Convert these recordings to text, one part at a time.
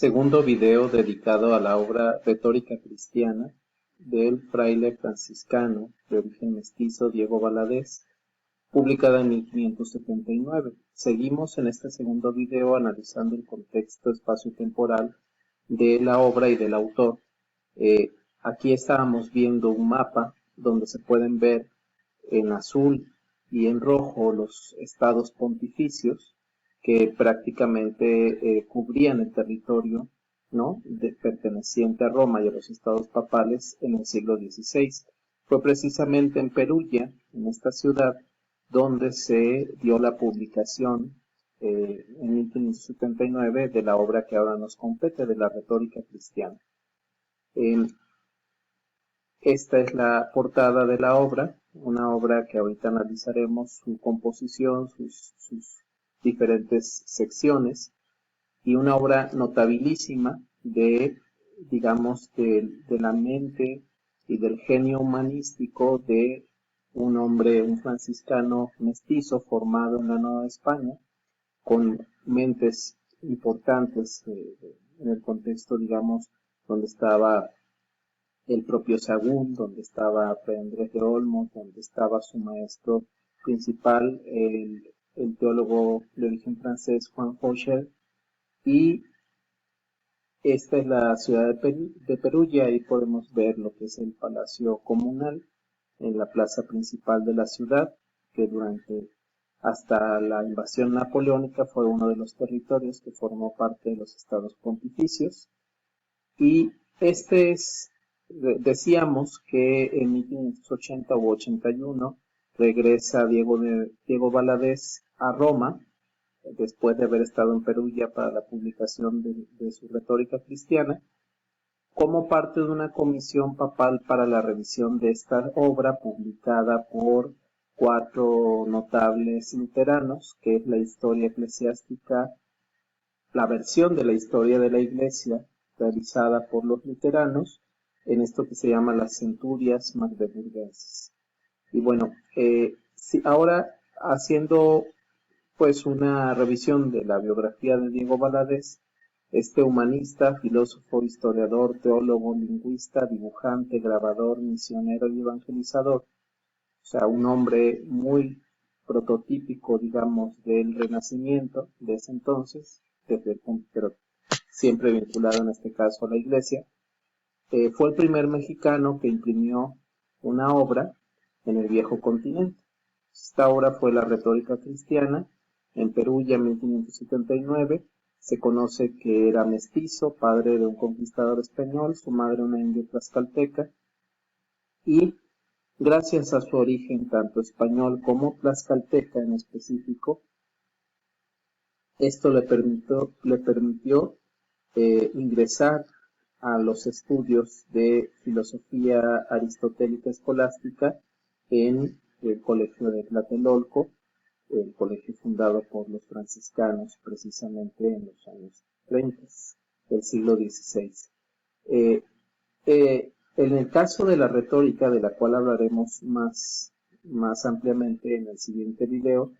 Segundo video dedicado a la obra Retórica Cristiana del fraile franciscano de origen mestizo Diego Valadez, publicada en 1579. Seguimos en este segundo video analizando el contexto espacio-temporal de la obra y del autor. Aquí estábamos viendo un mapa donde se pueden ver en azul y en rojo los estados pontificios que prácticamente cubrían el territorio, ¿no?, perteneciente a Roma y a los estados papales en el siglo XVI. Fue precisamente en Perugia, en esta ciudad, donde se dio la publicación en 1579 de la obra que ahora nos compete, de la Retórica Cristiana. Esta es la portada de la obra, una obra que ahorita analizaremos su composición, sus diferentes secciones, y una obra notabilísima de, digamos, de la mente y del genio humanístico de un hombre, un franciscano mestizo formado en la Nueva España, con mentes importantes en el contexto, digamos, donde estaba el propio Sahagún, donde estaba Fray Andrés de Olmos, donde estaba su maestro principal, el teólogo de origen francés Juan Fauchet, y esta es la ciudad de Perugia. Ahí podemos ver lo que es el Palacio Comunal en la plaza principal de la ciudad, que hasta la invasión napoleónica fue uno de los territorios que formó parte de los estados pontificios. Y decíamos que en 1580 u 81 regresa Diego Valadez a Roma, después de haber estado en Perugia para la publicación de su Retórica Cristiana, como parte de una comisión papal para la revisión de esta obra, publicada por 4 notables luteranos, que es la historia eclesiástica, la versión de la historia de la Iglesia realizada por los luteranos, en esto que se llama las Centurias Magdeburgenses. Y bueno, ahora haciendo pues una revisión de la biografía de Diego Valadez, este humanista, filósofo, historiador, teólogo, lingüista, dibujante, grabador, misionero y evangelizador, o sea, un hombre muy prototípico, digamos, del Renacimiento de ese entonces, pero siempre vinculado en este caso a la Iglesia. Fue el primer mexicano que imprimió una obra en el viejo continente. Esta obra fue la Retórica Cristiana, en Perugia en 1579. Se conoce que era mestizo, padre de un conquistador español, su madre una india tlaxcalteca, y gracias a su origen tanto español como tlaxcalteca en específico, esto le permitió ingresar a los estudios de filosofía aristotélica escolástica en el colegio de Tlatelolco, el colegio fundado por los franciscanos precisamente en los años 30 del siglo XVI. En el caso de la retórica, de la cual hablaremos más ampliamente en el siguiente video,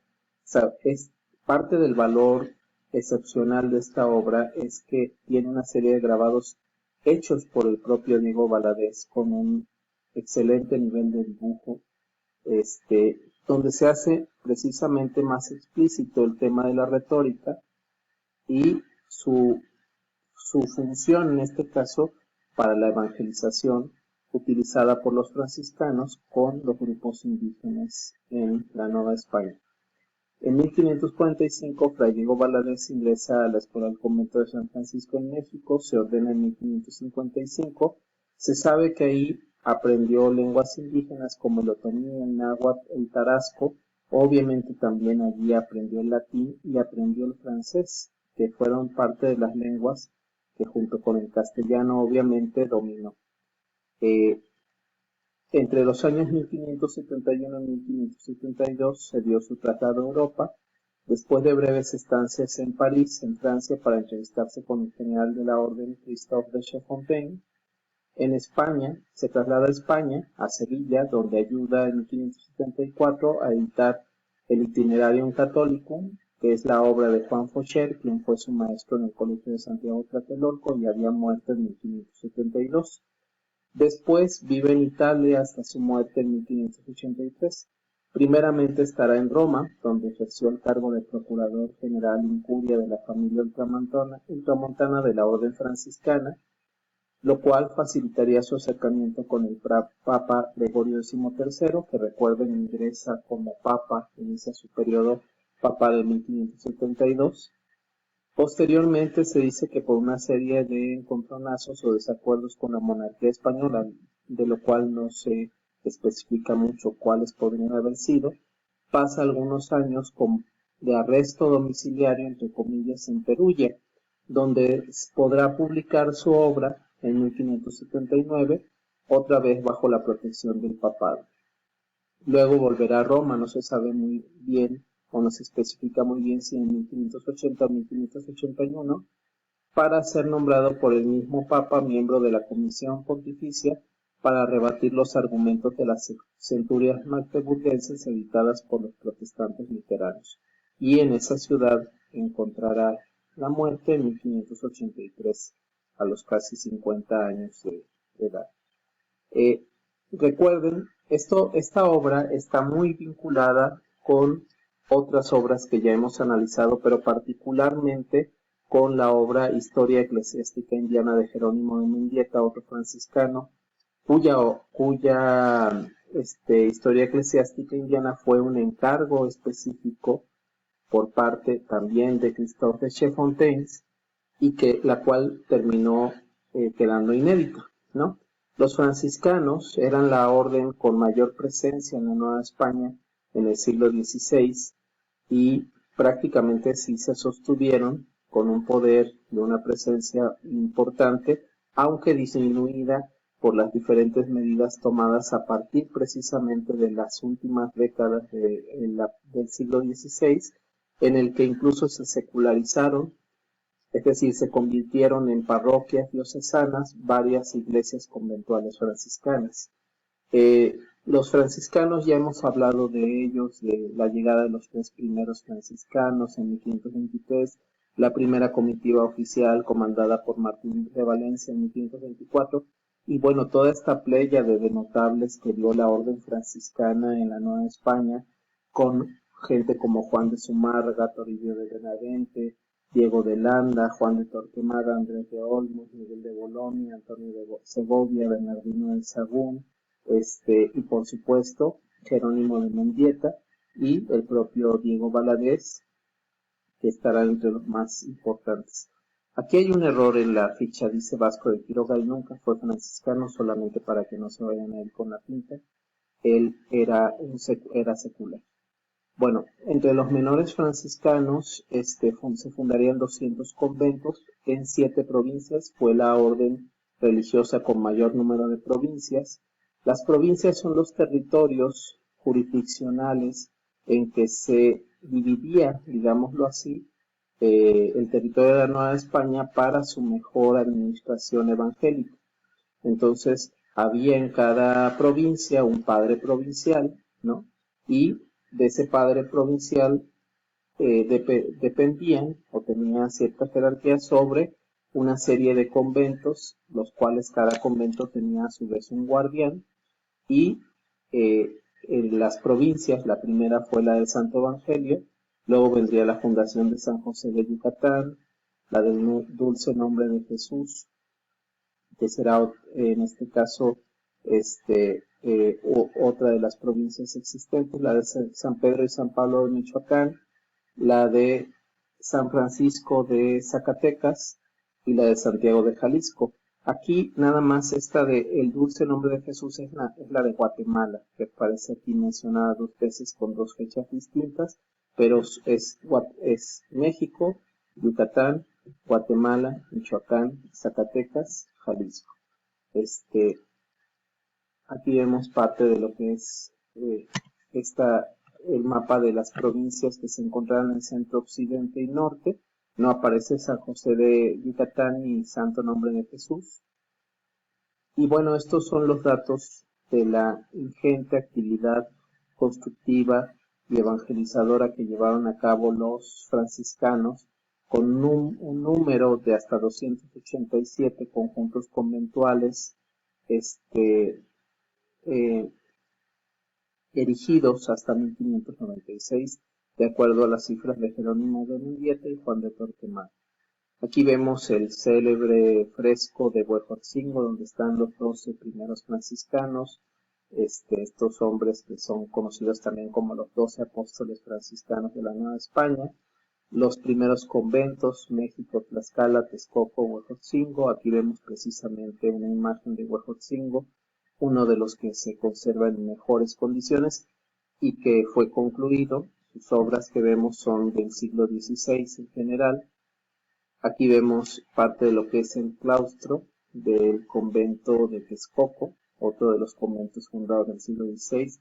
es parte del valor excepcional de esta obra es que tiene una serie de grabados hechos por el propio Diego Valadez con un excelente nivel de dibujo, donde se hace precisamente más explícito el tema de la retórica y su función en este caso para la evangelización utilizada por los franciscanos con los grupos indígenas en la Nueva España. En 1545, Fray Diego Valadez ingresa a la Escuela del Convento de San Francisco en México, se ordena en 1555, se sabe que ahí aprendió lenguas indígenas como el otomí, el náhuatl, el tarasco, obviamente también allí aprendió el latín y aprendió el francés, que fueron parte de las lenguas que junto con el castellano obviamente dominó. Entre los años 1571 y 1572 se dio su traslado a Europa, después de breves estancias en París, en Francia, para entrevistarse con el general de la orden Christophe de Chafontaine. En España, se traslada a España, a Sevilla, donde ayuda en 1574 a editar el Itinerarium Catholicum, que es la obra de Juan Focher, quien fue su maestro en el Colegio de Santiago Tlatelolco y había muerto en 1572. Después vive en Italia hasta su muerte en 1583. Primeramente estará en Roma, donde ejerció el cargo de Procurador General Incuria de la familia ultramontana de la Orden Franciscana, lo cual facilitaría su acercamiento con el Papa Gregorio XIII, que recuerden ingresa como Papa, inicia su periodo papal de 1572. Posteriormente se dice que por una serie de encontronazos o desacuerdos con la monarquía española, de lo cual no se especifica mucho cuáles podrían haber sido, pasa algunos años de arresto domiciliario, entre comillas, en Perugia, donde podrá publicar su obra en 1579, otra vez bajo la protección del papado. Luego volverá a Roma, no se sabe muy bien o no se especifica muy bien si en 1580 o 1581, para ser nombrado por el mismo Papa miembro de la Comisión Pontificia para rebatir los argumentos de las centurias magdeburguenses editadas por los protestantes luteranos. Y en esa ciudad encontrará la muerte en 1583, a los casi 50 años de edad. Recuerden, esta obra está muy vinculada con otras obras que ya hemos analizado, pero particularmente con la obra Historia Eclesiástica Indiana de Jerónimo de Mendieta, otro franciscano, cuya Historia Eclesiástica Indiana fue un encargo específico por parte también de Christophe de Chefontaines, y la cual terminó quedando inédita, ¿no? Los franciscanos eran la orden con mayor presencia en la Nueva España en el siglo XVI y prácticamente sí se sostuvieron con un poder de una presencia importante, aunque disminuida por las diferentes medidas tomadas a partir precisamente de las últimas décadas del siglo XVI, en el que incluso se secularizaron, es decir, se convirtieron en parroquias diocesanas varias iglesias conventuales franciscanas. Los franciscanos, ya hemos hablado de ellos, de la llegada de los 3 primeros franciscanos en 1523, la primera comitiva oficial comandada por Martín de Valencia en 1524, y bueno, toda esta pléyade de notables que dio la orden franciscana en la Nueva España, con gente como Juan de Zumárraga, Toribio de Benavente, Diego de Landa, Juan de Torquemada, Andrés de Olmos, Miguel de Bolonia, Antonio de Segovia, Bernardino de Sahagún, y por supuesto Jerónimo de Mendieta y el propio Diego Valadez, que estará entre los más importantes. Aquí hay un error en la ficha, dice Vasco de Quiroga y nunca fue franciscano, solamente para que no se vayan a ir con la pinta. Él era secular. Bueno, entre los menores franciscanos se fundarían 200 conventos en 7 provincias. Fue la orden religiosa con mayor número de provincias. Las provincias son los territorios jurisdiccionales en que se dividía, digámoslo así, el territorio de la Nueva España para su mejor administración evangélica. Entonces, había en cada provincia un padre provincial, ¿no? Y de ese padre provincial dependían o tenían cierta jerarquía sobre una serie de conventos, los cuales cada convento tenía a su vez un guardián, y en las provincias, la primera fue la del Santo Evangelio, luego vendría la fundación de San José de Yucatán, la del Dulce Nombre de Jesús, que será en este caso otra de las provincias existentes, la de San Pedro y San Pablo de Michoacán, la de San Francisco de Zacatecas y la de Santiago de Jalisco. Aquí nada más esta de el Dulce Nombre de Jesús es la de Guatemala, que aparece aquí mencionada 2 veces con 2 fechas distintas, pero es México, Yucatán, Guatemala, Michoacán, Zacatecas, Jalisco. Aquí vemos parte de lo que es el mapa de las provincias que se encontraron en el centro, occidente y norte. No aparece San José de Yucatán ni Santo Nombre de Jesús. Y bueno, estos son los datos de la ingente actividad constructiva y evangelizadora que llevaron a cabo los franciscanos, con un número de hasta 287 conjuntos conventuales eh, erigidos hasta 1596, de acuerdo a las cifras de Jerónimo de Mendieta y Juan de Torquemada. Aquí vemos el célebre fresco de Huejotzingo, donde están los 12 primeros franciscanos, estos hombres que son conocidos también como los 12 apóstoles franciscanos de la Nueva España, los primeros conventos, México, Tlaxcala, Texcoco, Huejotzingo. Aquí vemos precisamente una imagen de Huejotzingo, uno de los que se conserva en mejores condiciones y que fue concluido. Sus obras que vemos son del siglo XVI en general. Aquí vemos parte de lo que es el claustro del convento de Texcoco, otro de los conventos fundados en el siglo XVI,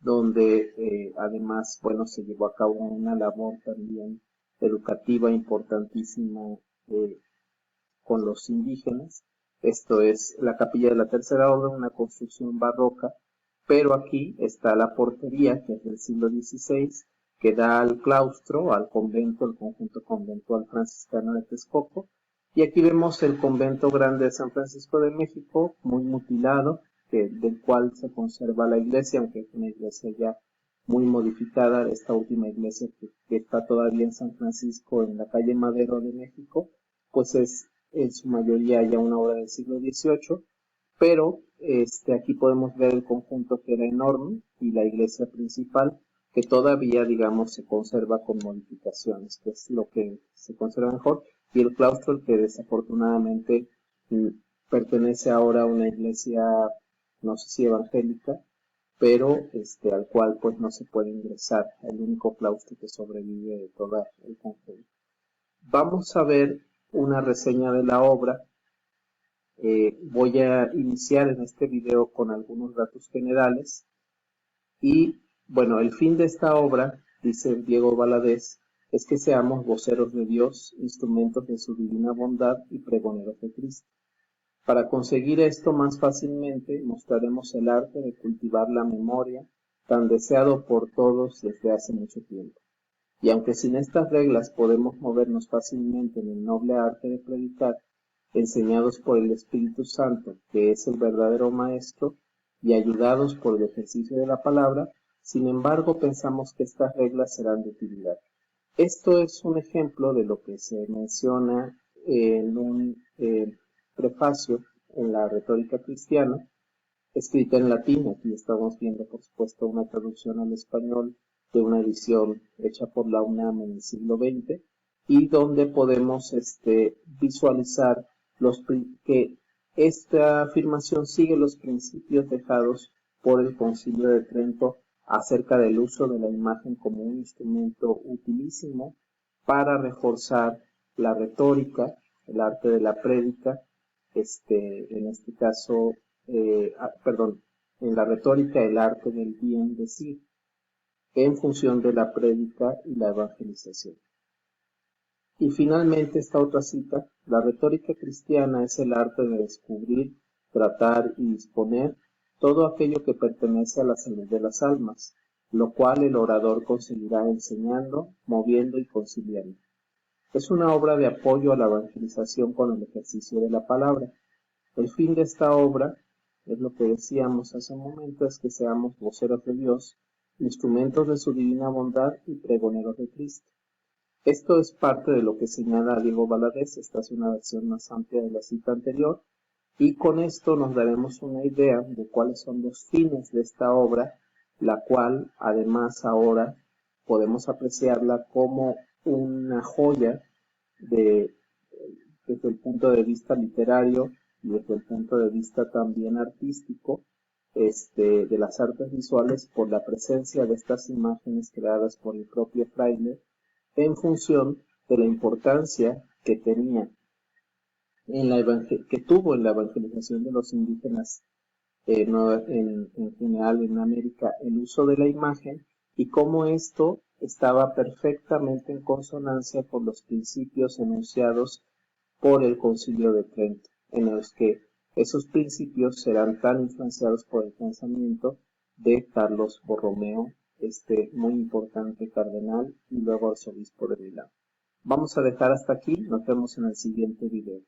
donde además, bueno, se llevó a cabo una labor también educativa importantísima con los indígenas. Esto es la capilla de la Tercera Orden, una construcción barroca, pero aquí está la portería, que es del siglo XVI, que da al claustro, al convento, el conjunto conventual franciscano de Texcoco. Y aquí vemos el convento grande de San Francisco de México, muy mutilado, del cual se conserva la iglesia, aunque es una iglesia ya muy modificada. Esta última iglesia que está todavía en San Francisco, en la calle Madero de México, pues es en su mayoría ya una obra del siglo XVIII, pero aquí podemos ver el conjunto, que era enorme, y la iglesia principal, que todavía, digamos, se conserva con modificaciones, que es lo que se conserva mejor, y el claustro, el que desafortunadamente pertenece ahora a una iglesia, no sé si evangélica, pero al cual pues no se puede ingresar, el único claustro que sobrevive de todo el conjunto. Vamos a ver una reseña de la obra. Voy a iniciar en este video con algunos datos generales y bueno, el fin de esta obra, dice Diego Valadez, es que seamos voceros de Dios, instrumentos de su divina bondad y pregoneros de Cristo. Para conseguir esto más fácilmente, mostraremos el arte de cultivar la memoria, tan deseado por todos desde hace mucho tiempo. Y aunque sin estas reglas podemos movernos fácilmente en el noble arte de predicar, enseñados por el Espíritu Santo, que es el verdadero Maestro, y ayudados por el ejercicio de la palabra, sin embargo pensamos que estas reglas serán de utilidad. Esto es un ejemplo de lo que se menciona en un prefacio en la retórica cristiana, escrita en latín. Aquí estamos viendo, por supuesto, una traducción al español de una edición hecha por la UNAM en el siglo XX, y donde podemos visualizar que esta afirmación sigue los principios dejados por el Concilio de Trento acerca del uso de la imagen como un instrumento utilísimo para reforzar la retórica, el arte de la prédica, en este caso, en la retórica, el arte del bien decir, en función de la prédica y la evangelización. Y finalmente esta otra cita: la retórica cristiana es el arte de descubrir, tratar y disponer todo aquello que pertenece a la salud de las almas, lo cual el orador conseguirá enseñando, moviendo y conciliando. Es una obra de apoyo a la evangelización con el ejercicio de la palabra. El fin de esta obra, es lo que decíamos hace un momento, es que seamos voceros de Dios, instrumentos de su divina bondad y pregoneros de Cristo. Esto es parte de lo que señala Diego Valadez. Esta es una versión más amplia de la cita anterior, y con esto nos daremos una idea de cuáles son los fines de esta obra, la cual además ahora podemos apreciarla como una joya desde el punto de vista literario y desde el punto de vista también artístico, de las artes visuales, por la presencia de estas imágenes creadas por el propio fraile, en función de la importancia que tenía que tuvo en la evangelización de los indígenas, en general en América, el uso de la imagen, y cómo esto estaba perfectamente en consonancia con los principios enunciados por el Concilio de Trento, en los que esos principios serán tan influenciados por el pensamiento de Carlos Borromeo, muy importante cardenal y luego arzobispo de Milán. Vamos a dejar hasta aquí, nos vemos en el siguiente video.